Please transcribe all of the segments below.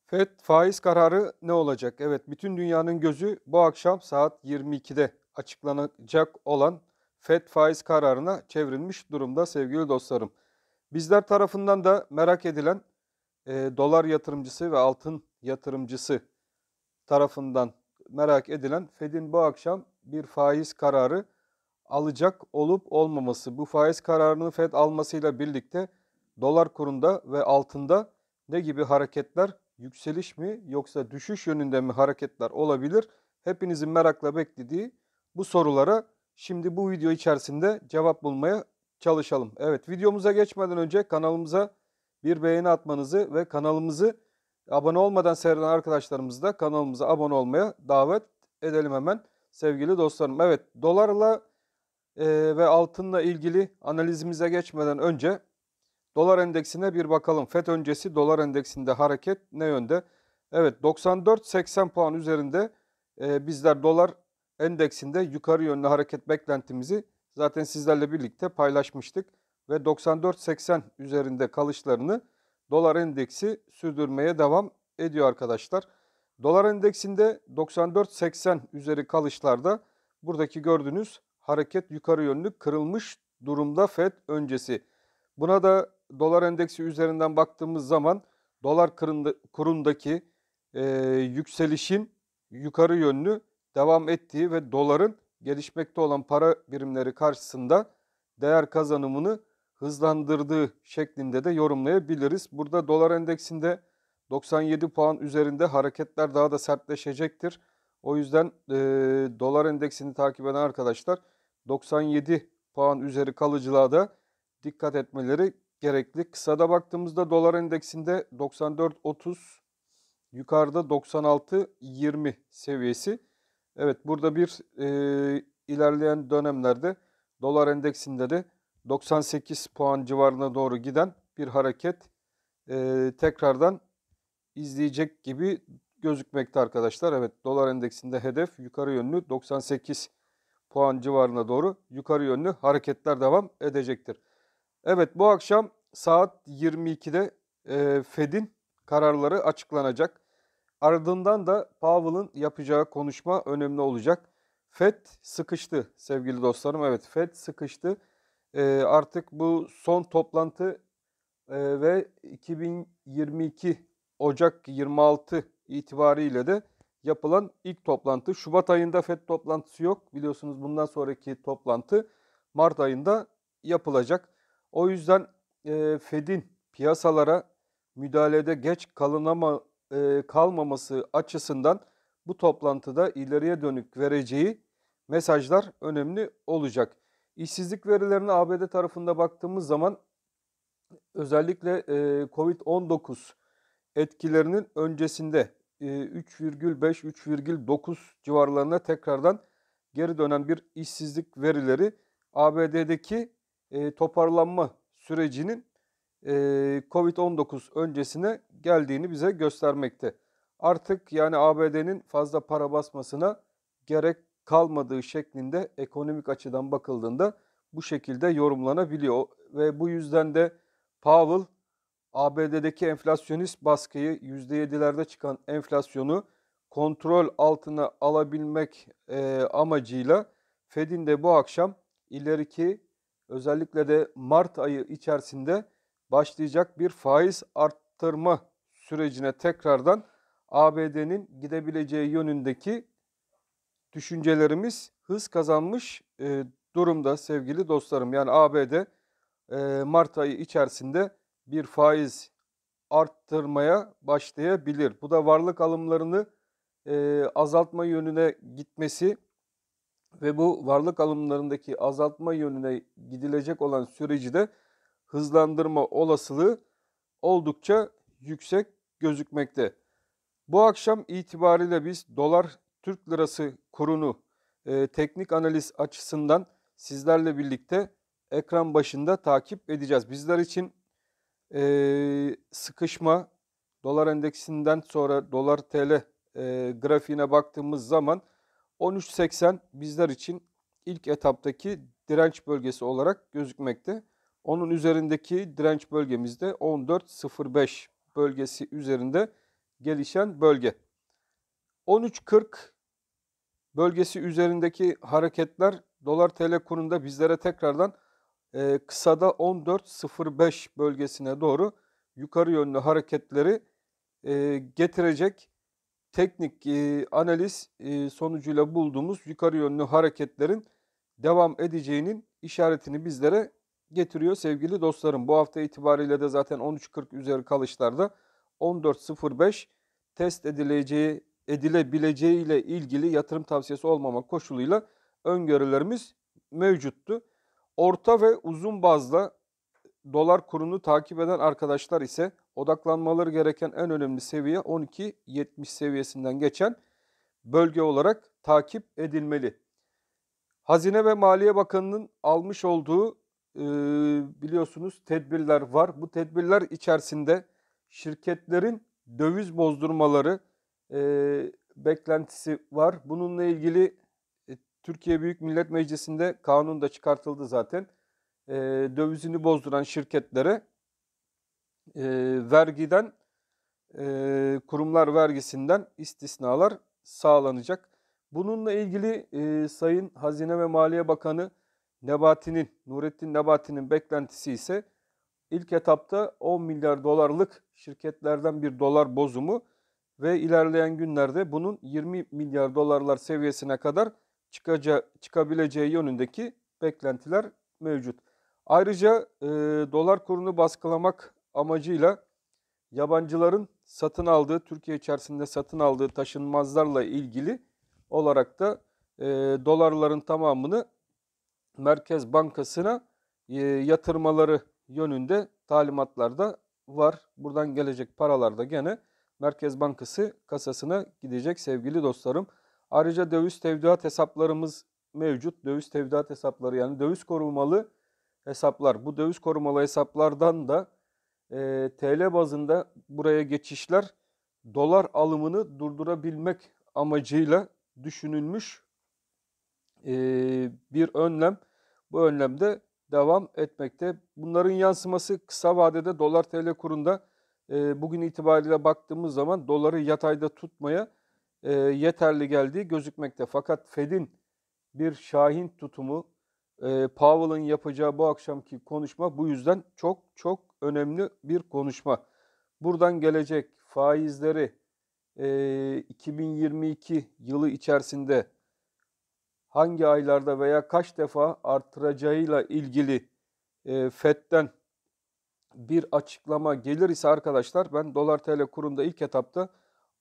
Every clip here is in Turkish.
FED faiz kararı ne olacak? Evet, bütün dünyanın gözü bu akşam saat 22'de açıklanacak olan FED faiz kararına çevrilmiş durumda sevgili dostlarım. Bizler tarafından da merak edilen dolar yatırımcısı ve altın yatırımcısı tarafından merak edilen FED'in bu akşam bir faiz kararı alacak olup olmaması. Bu faiz kararını FED almasıyla birlikte dolar kurunda ve altında ne gibi hareketler, yükseliş mi yoksa düşüş yönünde mi hareketler olabilir? Hepinizin merakla beklediği bu sorulara şimdi bu video içerisinde cevap bulmaya çalışalım. Evet, videomuza geçmeden önce kanalımıza bir beğeni atmanızı ve kanalımızı abone olmadan seyreden arkadaşlarımızı da kanalımıza abone olmaya davet edelim hemen sevgili dostlarım. Evet, dolarla ve altınla ilgili analizimize geçmeden önce dolar endeksine bir bakalım. FED öncesi dolar endeksinde hareket ne yönde? Evet, 94-80 puan üzerinde bizler dolar endeksinde yukarı yönlü hareket beklentimizi zaten sizlerle birlikte paylaşmıştık. Ve 94-80 üzerinde kalışlarını dolar endeksi sürdürmeye devam ediyor arkadaşlar. Dolar endeksinde 94-80 üzeri kalışlarda buradaki gördüğünüz hareket yukarı yönlü kırılmış durumda FED öncesi. Buna da dolar endeksi üzerinden baktığımız zaman dolar kurundaki yükselişin yukarı yönlü devam ettiği ve doların gelişmekte olan para birimleri karşısında değer kazanımını hızlandırdığı şeklinde de yorumlayabiliriz. Burada dolar endeksinde 97 puan üzerinde hareketler daha da sertleşecektir. O yüzden dolar endeksini takip eden arkadaşlar 97 puan üzeri kalıcılığa da dikkat etmeleri gerekli. Kısada baktığımızda dolar endeksinde 94.30, yukarıda 96.20 seviyesi. Evet, burada bir ilerleyen dönemlerde dolar endeksinde de 98 puan civarına doğru giden bir hareket tekrardan izleyecek gibi gözükmekte arkadaşlar. Evet, dolar endeksinde hedef yukarı yönlü 98 puan civarına doğru yukarı yönlü hareketler devam edecektir. Evet, bu akşam saat 22'de FED'in kararları açıklanacak. Ardından da Powell'ın yapacağı konuşma önemli olacak. FED sıkıştı sevgili dostlarım. Evet, FED sıkıştı. Artık bu son toplantı ve 2022 Ocak 26 itibariyle de yapılan ilk toplantı. Şubat ayında FED toplantısı yok. Biliyorsunuz bundan sonraki toplantı Mart ayında yapılacak. O yüzden FED'in piyasalara müdahalede geç kalmaması açısından bu toplantıda ileriye dönük vereceği mesajlar önemli olacak. İşsizlik verilerine ABD tarafında baktığımız zaman özellikle Covid-19 etkilerinin öncesinde 3,5-3,9 civarlarına tekrardan geri dönen bir işsizlik verileri ABD'deki toparlanma sürecinin Covid-19 öncesine geldiğini bize göstermekte. Artık yani ABD'nin fazla para basmasına gerek kalmadığı şeklinde ekonomik açıdan bakıldığında bu şekilde yorumlanabiliyor. Ve bu yüzden de Powell ABD'deki enflasyonist baskıyı %7'lerde çıkan enflasyonu kontrol altına alabilmek amacıyla Fed'in de bu akşam ileriki özellikle de Mart ayı içerisinde başlayacak bir faiz arttırma sürecine tekrardan ABD'nin gidebileceği yönündeki düşüncelerimiz hız kazanmış durumda sevgili dostlarım. Yani ABD Mart ayı içerisinde bir faiz arttırmaya başlayabilir. Bu da varlık alımlarını azaltma yönüne gitmesi ve bu varlık alımlarındaki azaltma yönüne gidilecek olan süreci de hızlandırma olasılığı oldukça yüksek gözükmekte. Bu akşam itibariyle biz dolar Türk lirası kurunu teknik analiz açısından sizlerle birlikte ekran başında takip edeceğiz. Bizler için sıkışma dolar endeksinden sonra dolar TL grafiğine baktığımız zaman 13.80 bizler için ilk etaptaki direnç bölgesi olarak gözükmekte. Onun üzerindeki direnç bölgemizde 14.05 bölgesi üzerinde gelişen bölge. 13.40 bölgesi üzerindeki hareketler dolar TL kurunda bizlere tekrardan kısada 14.05 bölgesine doğru yukarı yönlü hareketleri getirecek. Teknik analiz sonucuyla bulduğumuz yukarı yönlü hareketlerin devam edeceğinin işaretini bizlere getiriyor sevgili dostlarım. Bu hafta itibariyle de zaten 13.40 üzeri kalışlarda 14.05 test edilebileceği ile ilgili yatırım tavsiyesi olmamak koşuluyla öngörülerimiz mevcuttu. Orta ve uzun bazda dolar kurunu takip eden arkadaşlar ise odaklanmaları gereken en önemli seviye 12.70 seviyesinden geçen bölge olarak takip edilmeli. Hazine ve Maliye Bakanı'nın almış olduğu biliyorsunuz tedbirler var. Bu tedbirler içerisinde şirketlerin döviz bozdurmaları beklentisi var. Bununla ilgili Türkiye Büyük Millet Meclisi'nde kanun da çıkartıldı zaten. Dövizini bozduran şirketlere vergiden, kurumlar vergisinden istisnalar sağlanacak. Bununla ilgili Sayın Hazine ve Maliye Bakanı Nurettin Nebati'nin beklentisi ise ilk etapta 10 milyar dolarlık şirketlerden bir dolar bozumu ve ilerleyen günlerde bunun 20 milyar dolarlar seviyesine kadar çıkabileceği yönündeki beklentiler mevcut. Ayrıca dolar kurunu baskılamak amacıyla yabancıların Türkiye içerisinde satın aldığı taşınmazlarla ilgili olarak da dolarların tamamını Merkez Bankası'na yatırmaları yönünde talimatlar da var. Buradan gelecek paralar da gene Merkez Bankası kasasına gidecek sevgili dostlarım. Ayrıca döviz tevdiat hesaplarımız mevcut. Döviz tevdiat hesapları yani döviz korumalı hesaplar. Bu döviz korumalı hesaplardan da TL bazında buraya geçişler dolar alımını durdurabilmek amacıyla düşünülmüş bir önlem. Bu önlemde devam etmekte. Bunların yansıması kısa vadede dolar TL kurunda bugün itibariyle baktığımız zaman doları yatayda tutmaya yeterli geldiği gözükmekte. Fakat Fed'in bir şahin tutumu, Powell'ın yapacağı bu akşamki konuşma bu yüzden çok çok önemli bir konuşma. Buradan gelecek faizleri 2022 yılı içerisinde hangi aylarda veya kaç defa artıracağıyla ilgili FED'den bir açıklama gelir ise arkadaşlar ben dolar TL kurunda ilk etapta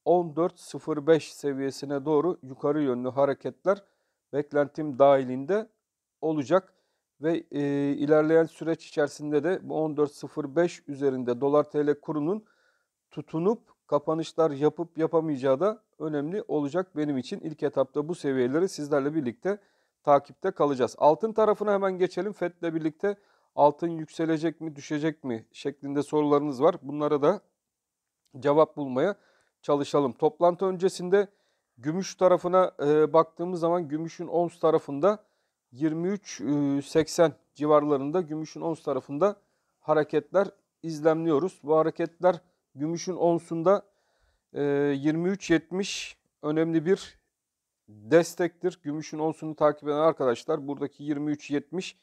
14.05 seviyesine doğru yukarı yönlü hareketler beklentim dahilinde olacak ve ilerleyen süreç içerisinde de bu 14.05 üzerinde dolar TL kurunun tutunup kapanışlar yapıp yapamayacağı da önemli olacak benim için. İlk etapta bu seviyeleri sizlerle birlikte takipte kalacağız. Altın tarafına hemen geçelim. FED'le birlikte altın yükselecek mi, düşecek mi şeklinde sorularınız var. Bunlara da cevap bulmaya çalışalım. Toplantı öncesinde gümüş tarafına baktığımız zaman gümüşün ons tarafında 23.80 civarlarında gümüşün ons tarafında hareketler izlemliyoruz. Bu hareketler gümüşün onsunda 23.70 önemli bir destektir. Gümüşün onsunu takip eden arkadaşlar buradaki 23.70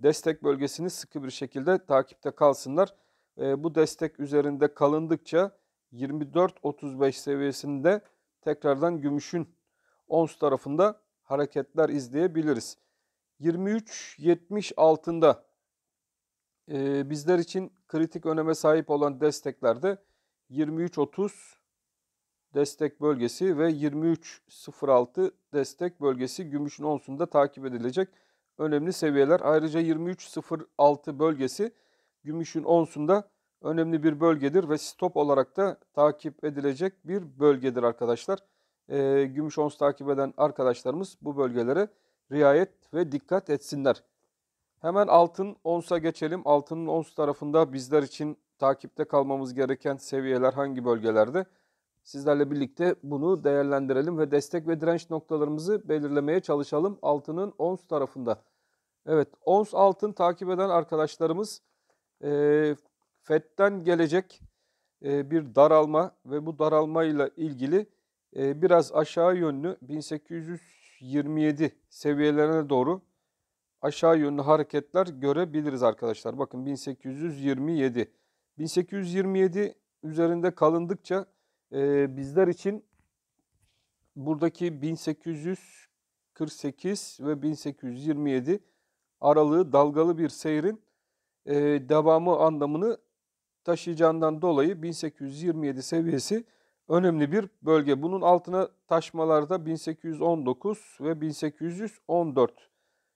destek bölgesini sıkı bir şekilde takipte kalsınlar. Bu destek üzerinde kalındıkça 24.35 seviyesinde tekrardan gümüşün ons tarafında hareketler izleyebiliriz. 23.70 altında bizler için kritik öneme sahip olan desteklerde 23.30 destek bölgesi ve 23.06 destek bölgesi gümüşün onsunda takip edilecek önemli seviyeler. Ayrıca 23.06 bölgesi gümüşün onsunda önemli bir bölgedir ve stop olarak da takip edilecek bir bölgedir arkadaşlar. Gümüş ons takip eden arkadaşlarımız bu bölgelere riayet ve dikkat etsinler. Hemen altın onsa geçelim. Altının ons tarafında bizler için takipte kalmamız gereken seviyeler hangi bölgelerde? Sizlerle birlikte bunu değerlendirelim ve destek ve direnç noktalarımızı belirlemeye çalışalım altının ons tarafında. Evet, ons altın takip eden arkadaşlarımız FED'den gelecek bir daralma ve bu daralmayla ilgili biraz aşağı yönlü 1827 seviyelerine doğru aşağı yönlü hareketler görebiliriz arkadaşlar. Bakın 1827. 1827 üzerinde kalındıkça bizler için buradaki 1848 ve 1827 aralığı dalgalı bir seyrin devamı anlamını taşıyacağından dolayı 1827 seviyesi önemli bir bölge. Bunun altına taşmalarda 1819 ve 1814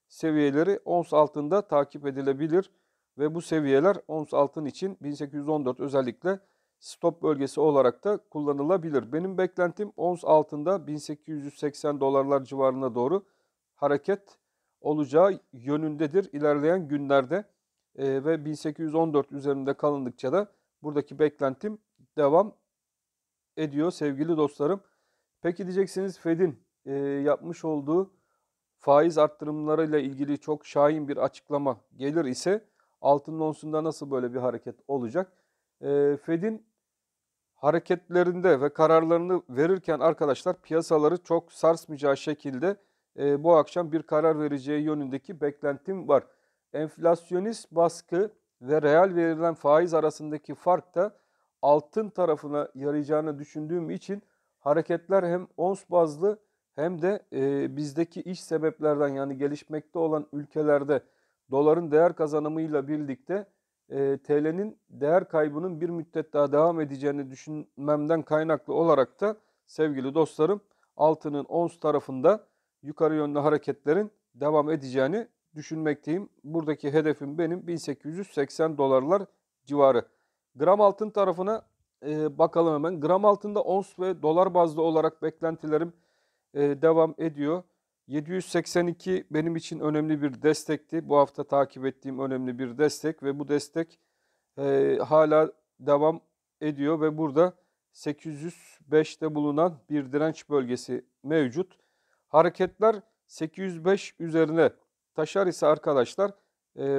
seviyeleri ons altında takip edilebilir ve bu seviyeler ons altın için 1814 özellikle stop bölgesi olarak da kullanılabilir. Benim beklentim ons altında 1880 dolarlar civarına doğru hareket olacağı yönündedir ilerleyen günlerde. Ve 1814 üzerinde kalındıkça da buradaki beklentim devam ediyor sevgili dostlarım. Peki diyeceksiniz, Fed'in yapmış olduğu faiz arttırımlarıyla ilgili çok şahin bir açıklama gelir ise altının onsunda nasıl böyle bir hareket olacak? Fed'in hareketlerinde ve kararlarını verirken arkadaşlar piyasaları çok sarsmayacağı şekilde bu akşam bir karar vereceği yönündeki beklentim var. Enflasyonist baskı ve reel verilen faiz arasındaki fark da altın tarafına yarayacağını düşündüğüm için hareketler hem ons bazlı hem de bizdeki iç sebeplerden, yani gelişmekte olan ülkelerde doların değer kazanımıyla birlikte TL'nin değer kaybının bir müddet daha devam edeceğini düşünmemden kaynaklı olarak da sevgili dostlarım altının ons tarafında yukarı yönlü hareketlerin devam edeceğini düşünmekteyim. Buradaki hedefim benim 1880 dolarlar civarı. Gram altın tarafına bakalım hemen. Gram altında ons ve dolar bazlı olarak beklentilerim devam ediyor. 782 benim için önemli bir destekti. Bu hafta takip ettiğim önemli bir destek ve bu destek hala devam ediyor ve burada 805'te bulunan bir direnç bölgesi mevcut. Hareketler 805 üzerine taşar ise arkadaşlar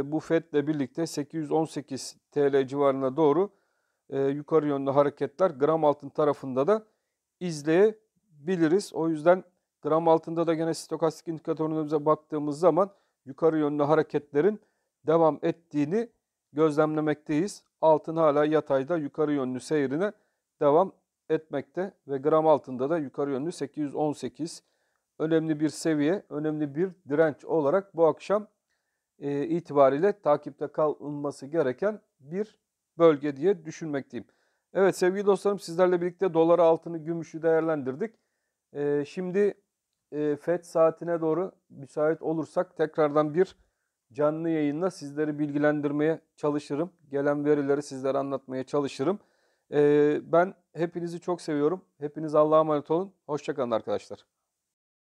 bu FED'le birlikte 818 TL civarına doğru yukarı yönlü hareketler gram altın tarafında da izleyebiliriz. O yüzden gram altında da gene stokastik indikatörümüze baktığımız zaman yukarı yönlü hareketlerin devam ettiğini gözlemlemekteyiz. Altın hala yatayda yukarı yönlü seyrine devam etmekte ve gram altında da yukarı yönlü 818 önemli bir seviye, önemli bir direnç olarak bu akşam itibariyle takipte kalınması gereken bir bölge diye düşünmekteyim. Evet sevgili dostlarım, sizlerle birlikte doları, altını, gümüşü değerlendirdik. Şimdi FED saatine doğru müsait olursak tekrardan bir canlı yayınla sizleri bilgilendirmeye çalışırım. Gelen verileri sizlere anlatmaya çalışırım. Ben hepinizi çok seviyorum. Hepiniz Allah'a emanet olun. Hoşça kalın arkadaşlar.